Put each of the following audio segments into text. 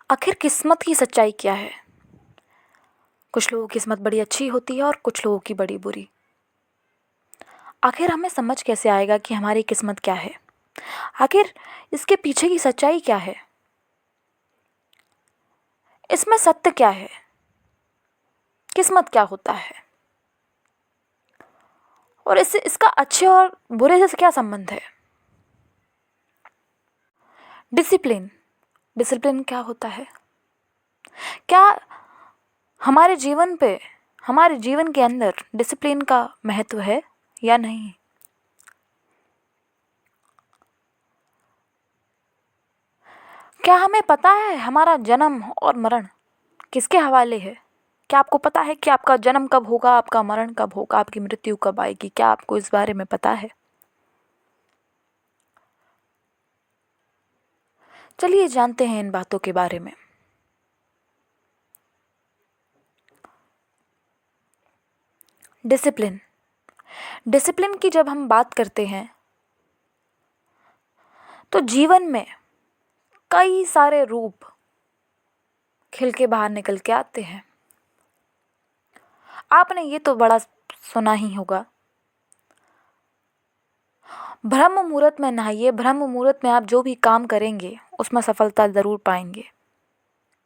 आखिर किस्मत की सच्चाई क्या है? कुछ लोगों की किस्मत बड़ी अच्छी होती है और कुछ लोगों की बड़ी बुरी। आखिर हमें समझ कैसे आएगा कि हमारी किस्मत क्या है? आखिर इसके पीछे की सच्चाई क्या है? इसमें सत्य क्या है? किस्मत क्या होता है? और इससे इसका अच्छे और बुरे से क्या संबंध है? डिसिप्लिन डिसिप्लिन क्या होता है? क्या हमारे जीवन के अंदर डिसिप्लिन का महत्व है या नहीं? क्या हमें पता है हमारा जन्म और मरण किसके हवाले है? क्या आपको पता है कि आपका जन्म कब होगा, आपका मरण कब होगा, आपकी मृत्यु कब आएगी? क्या आपको इस बारे में पता है? चलिए जानते हैं इन बातों के बारे में। डिसिप्लिन डिसिप्लिन की जब हम बात करते हैं तो जीवन में कई सारे रूप खिल के बाहर निकल के आते हैं। आपने ये तो बड़ा सुना ही होगा, ब्रह्म मुहूर्त में नहाइए, ब्रह्म मुहूर्त में आप जो भी काम करेंगे उसमें सफलता ज़रूर पाएंगे।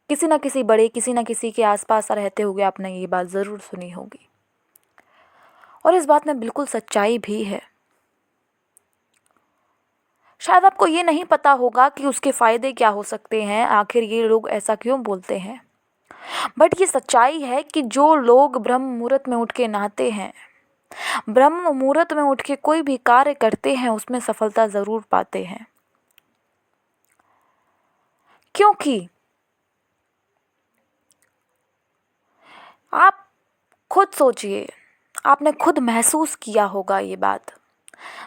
किसी न किसी बड़े, किसी न किसी के आसपास रहते हुए आपने ये बात ज़रूर सुनी होगी और इस बात में बिल्कुल सच्चाई भी है। शायद आपको ये नहीं पता होगा कि उसके फ़ायदे क्या हो सकते हैं, आखिर ये लोग ऐसा क्यों बोलते हैं, बट ये सच्चाई है कि जो लोग ब्रह्म मुहूर्त में उठ के नहाते हैं, ब्रह्म मुहूर्त में उठ के कोई भी कार्य करते हैं, उसमें सफलता ज़रूर पाते हैं। क्योंकि आप खुद सोचिए, आपने खुद महसूस किया होगा ये बात,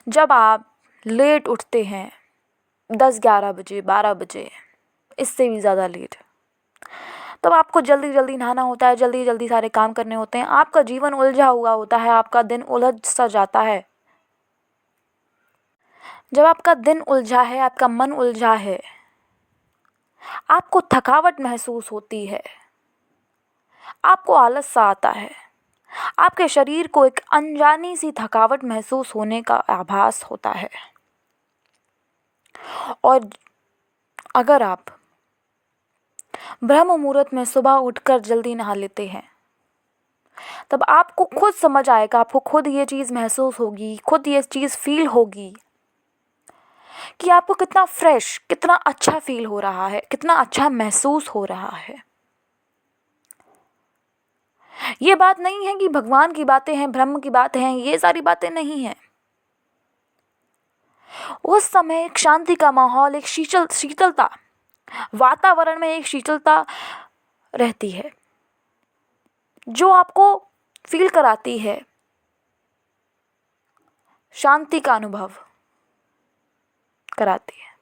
जब आप लेट उठते हैं 10-11 बजे, 12 बजे, इससे भी ज़्यादा लेट, तब आपको जल्दी जल्दी नहाना होता है, जल्दी जल्दी सारे काम करने होते हैं, आपका जीवन उलझा हुआ होता है, आपका दिन उलझ सा जाता है। जब आपका दिन उलझा है, आपका मन उलझा है, आपको थकावट महसूस होती है, आपको आलस सा आता है, आपके शरीर को एक अनजानी सी थकावट महसूस होने का आभास होता है। और अगर आप ब्रह्म मुहूर्त में सुबह उठकर जल्दी नहा लेते हैं, तब आपको खुद समझ आएगा, आपको खुद ये चीज़ महसूस होगी, खुद ये चीज़ फील होगी कि आपको कितना फ्रेश, कितना अच्छा फील हो रहा है, कितना अच्छा महसूस हो रहा है। ये बात नहीं है कि भगवान की बातें हैं, ब्रह्म की बातें हैं, ये सारी बातें नहीं हैं। उस समय एक शांति का माहौल, एक शीतलता, वातावरण में एक शीतलता रहती है जो आपको फील कराती है, शांति का अनुभव कराती है।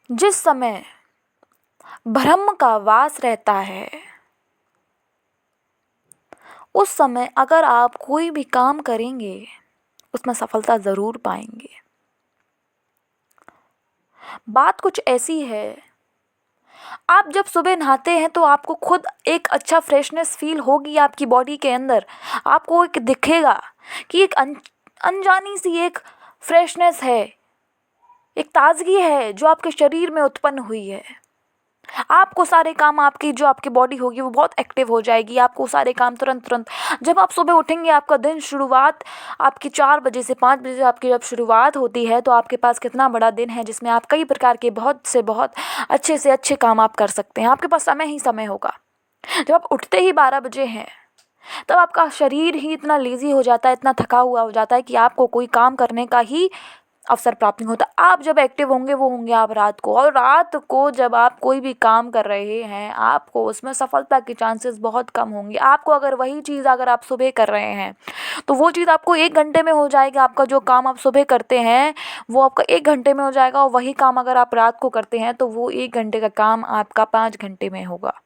जिस समय ब्रह्म का वास रहता है, उस समय अगर आप कोई भी काम करेंगे उसमें सफलता ज़रूर पाएंगे। बात कुछ ऐसी है, आप जब सुबह नहाते हैं तो आपको खुद एक अच्छा फ्रेशनेस फील होगी आपकी बॉडी के अंदर, आपको एक दिखेगा कि एक अनजानी सी एक फ्रेशनेस है, एक ताजगी है जो आपके शरीर में उत्पन्न हुई है। आपको सारे काम, आपकी जो आपकी बॉडी होगी वो बहुत एक्टिव हो जाएगी, आपको सारे काम तुरंत तुरंत, जब आप सुबह उठेंगे, आपका दिन शुरुआत आपकी 4 बजे से 5 बजे आपकी जब शुरुआत होती है, तो आपके पास कितना बड़ा दिन है जिसमें आप कई प्रकार के बहुत से अच्छे काम आप कर सकते हैं। आपके पास समय ही समय होगा। जब आप उठते ही 12 बजे हैं, तब आपका शरीर ही इतना लेज़ी हो जाता है, इतना थका हुआ हो जाता है कि आपको कोई काम करने का ही अवसर प्राप्त नहीं होता। आप जब एक्टिव होंगे वो होंगे आप रात को, और रात को जब आप कोई भी काम कर रहे हैं, आपको उसमें सफलता के चांसेस बहुत कम होंगे। आपको अगर वही चीज़ अगर आप सुबह कर रहे हैं तो वो चीज़ आपको 1 घंटे में हो जाएगी। आपका जो काम आप सुबह करते हैं वो आपका 1 घंटे में हो जाएगा, और वही काम अगर आप रात को करते हैं तो वो 1 घंटे का काम आपका 5 घंटे में होगा।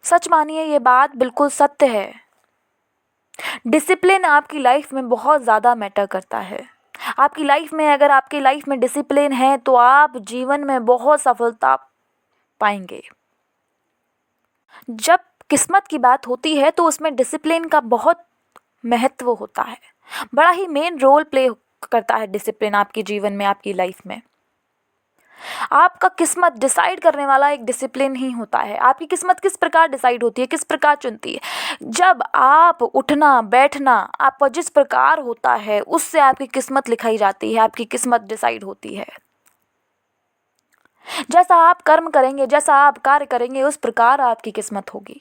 सच मानिए, ये बात बिल्कुल सत्य है। डिसिप्लिन आपकी लाइफ में बहुत ज़्यादा मैटर करता है। आपकी लाइफ में, अगर आपकी लाइफ में डिसिप्लिन है तो आप जीवन में बहुत सफलता पाएंगे। जब किस्मत की बात होती है तो उसमें डिसिप्लिन का बहुत महत्व होता है, बड़ा ही मेन रोल प्ले करता है डिसिप्लिन आपके जीवन में, आपकी लाइफ में। आपका किस्मत डिसाइड करने वाला एक डिसिप्लिन ही होता है। आपकी किस्मत किस प्रकार डिसाइड होती है, किस प्रकार चुनती है? जब आप उठना बैठना आपका जिस प्रकार होता है उससे आपकी किस्मत लिखाई जाती है, आपकी किस्मत डिसाइड होती है। जैसा आप कर्म करेंगे, जैसा आप कार्य करेंगे, उस प्रकार आपकी किस्मत होगी।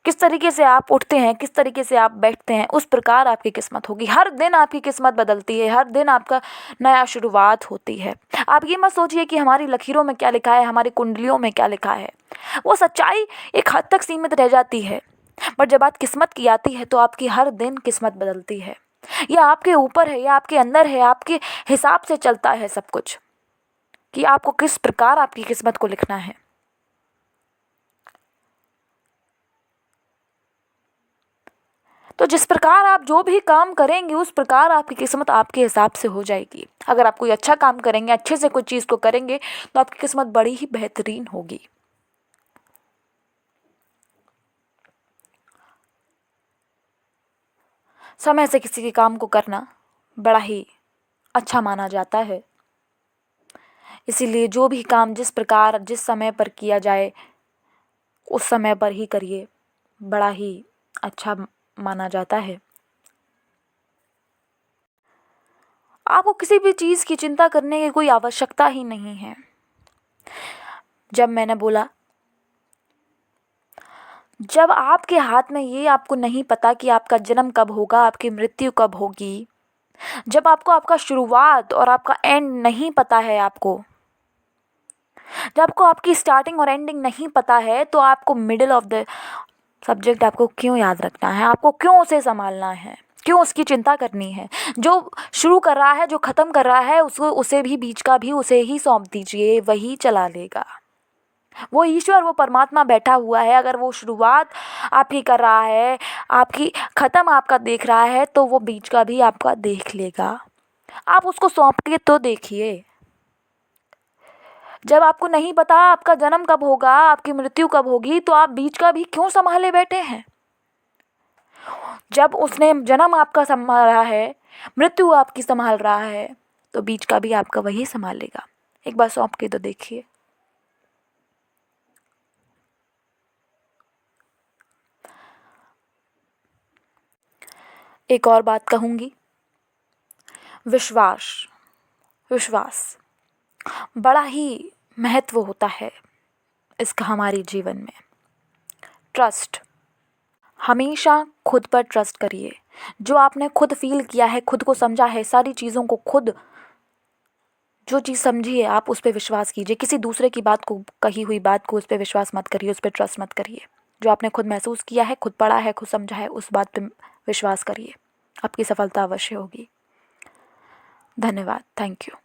किस तरीके से आप उठते हैं, किस तरीके से आप बैठते हैं, उस प्रकार आपकी किस्मत होगी। हर दिन आपकी किस्मत बदलती है, हर दिन आपका नया शुरुआत होती है। आप ये मत सोचिए कि हमारी लकीरों में क्या लिखा है, हमारी कुंडलियों में क्या लिखा है। वो सच्चाई एक हद तक सीमित रह जाती है, पर जब बात किस्मत की आती है तो आपकी हर दिन किस्मत बदलती है। यह आपके ऊपर है, यह आपके अंदर है, आपके हिसाब से चलता है सब कुछ कि आपको किस प्रकार आपकी किस्मत को लिखना है। तो जिस प्रकार आप जो भी काम करेंगे उस प्रकार आपकी किस्मत आपके हिसाब से हो जाएगी। अगर आप कोई अच्छा काम करेंगे, अच्छे से कोई चीज़ को करेंगे तो आपकी किस्मत बड़ी ही बेहतरीन होगी। समय से किसी के काम को करना बड़ा ही अच्छा माना जाता है, इसीलिए जो भी काम जिस प्रकार जिस समय पर किया जाए उस समय पर ही करिए, बड़ा ही अच्छा माना जाता है। आपको किसी भी चीज़ की चिंता करने की कोई आवश्यकता ही नहीं है। जब मैंने बोला, जब आपके हाथ में ये आपको नहीं पता कि आपका जन्म कब होगा, आपकी मृत्यु कब होगी, जब आपको आपका शुरुआत और आपका एंड नहीं पता है, जब आपको आपकी स्टार्टिंग और एंडिंग नहीं पता है, तो आपको मिडिल ऑफ द सब्जेक्ट आपको क्यों याद रखना है, आपको क्यों उसे संभालना है, क्यों उसकी चिंता करनी है। जो शुरू कर रहा है, जो ख़त्म कर रहा है, उसे भी बीच का भी उसे ही सौंप दीजिए, वही चला लेगा। वो ईश्वर, वो परमात्मा बैठा हुआ है। अगर वो शुरुआत आपकी कर रहा है, आपकी ख़त्म आपका देख रहा है, तो वो बीच का भी आपका देख लेगा। आप उसको सौंप के तो देखिए। जब आपको नहीं पता आपका जन्म कब होगा, आपकी मृत्यु कब होगी, तो आप बीच का भी क्यों संभाले बैठे हैं? जब उसने जन्म आपका संभाला है, मृत्यु आपकी संभाल रहा है, तो बीच का भी आपका वही संभालेगा। एक बार सौंप के तो देखिए। एक और बात कहूँगी, विश्वास बड़ा ही महत्व होता है इसका हमारे जीवन में। ट्रस्ट, हमेशा खुद पर ट्रस्ट करिए। जो आपने खुद फील किया है, खुद को समझा है, सारी चीज़ों को खुद जो चीज़ समझी है आप उस पर विश्वास कीजिए। किसी दूसरे की बात को, कही हुई बात को उस पर विश्वास मत करिए, उस पर ट्रस्ट मत करिए। जो आपने खुद महसूस किया है, खुद पढ़ा है, खुद समझा है, उस बात पे विश्वास करिए। आपकी सफलता अवश्य होगी। धन्यवाद। Thank you.